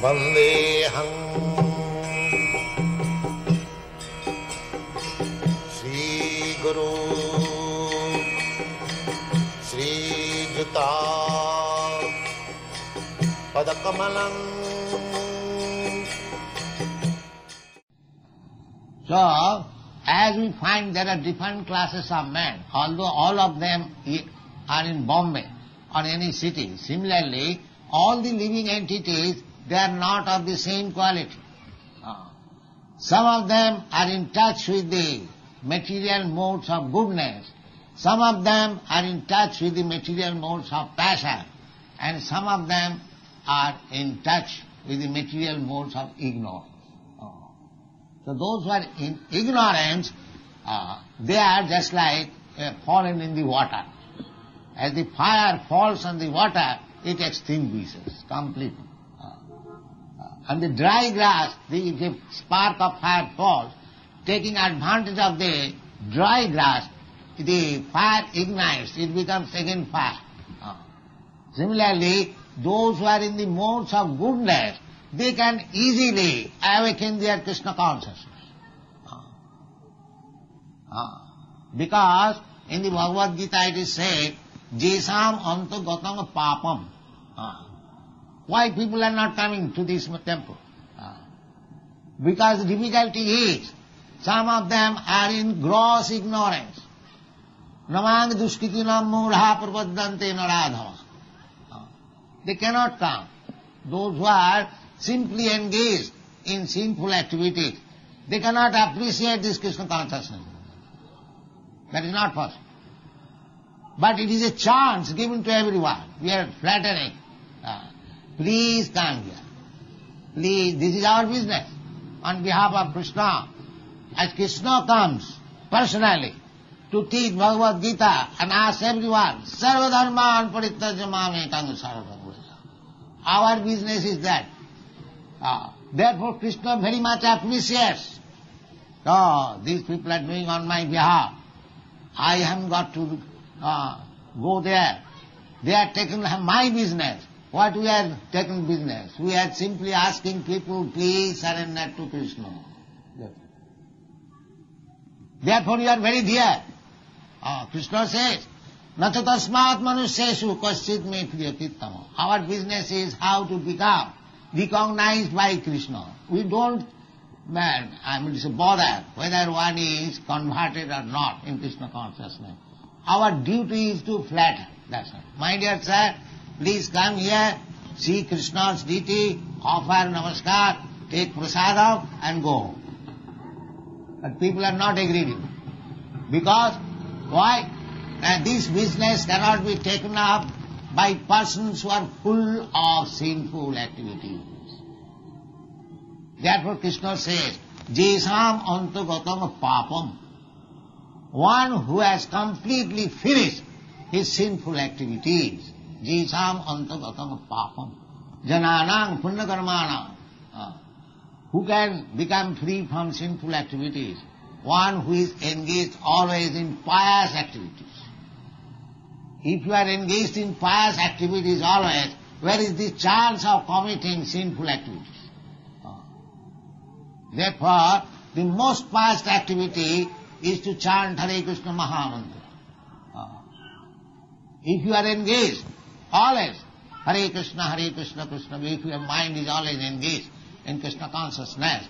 Vandeham Sri Guru Sri Juta Padakamalam. So, as we find there are different classes of men, although all of them are in Bombay or any city, similarly, all the living entities, they are not of the same quality. Some of them are in touch with the material modes of goodness, some of them are in touch with the material modes of passion, and some of them are in touch with the material modes of ignorance. So those who are in ignorance, they are just like fallen in the water. As the fire falls on the water, it extinguishes completely. On the dry grass, if a spark of fire falls, taking advantage of the dry grass, the fire ignites, it becomes again fire. Similarly, those who are in the modes of goodness, they can easily awaken their Krishna consciousness. Because in the Bhagavad Gita it is said, Jesam antagatam papam. Why people are not coming to this temple? Because the difficulty is, some of them are in gross ignorance. Namang dushkitinam mudha prapaddante naradhava. They cannot come. Those who are simply engaged in sinful activities, they cannot appreciate this Krishna consciousness. That is not possible. But it is a chance given to everyone. We are flattering. Please come here. Please, this is our business. On behalf of Krishna, as Krishna comes personally to teach Bhagavad Gita and ask everyone, Sarva dharman parityajya mam ekam sarvam. Our business is that. Therefore Krishna very much appreciates. These people are doing on my behalf. I haven't got to go there. They are taking my business. What we are taking business? We are simply asking people, please surrender to Krishna. Therefore you are very dear. Krishna says, Nacha tasmat manusyeshu kaschit me priyakittam. Our business is how to become recognized by Krishna. We don't bother whether one is converted or not in Krishna consciousness. Our duty is to flatter. That's all. My dear sir, please come here, see Krishna's deity, offer namaskar, take prasadam and go home. But people are not agreeing. Because, why? This business cannot be taken up by persons who are full of sinful activities. Therefore Krishna says, Jesam antagatam papam. One who has completely finished his sinful activities. Jesam antagatam papam. Jananang punnakarmanam. Who can become free from sinful activities? One who is engaged always in pious activities. If you are engaged in pious activities always, where is the chance of committing sinful activities? Therefore, the most pious activity is to chant Hare Krishna Mahamantra. If you are engaged always, Hare Krishna, Krishna, if your mind is always engaged in Krishna consciousness,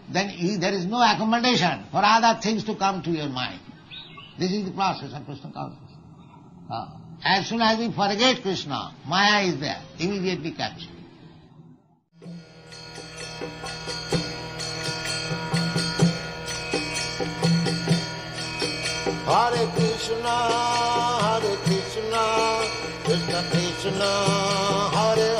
then there is no accommodation for other things to come to your mind. This is the process of Krishna consciousness. As soon as we forget Krishna, Maya is there, immediately captured. Hare Krishna, Krishna Krishna, Hare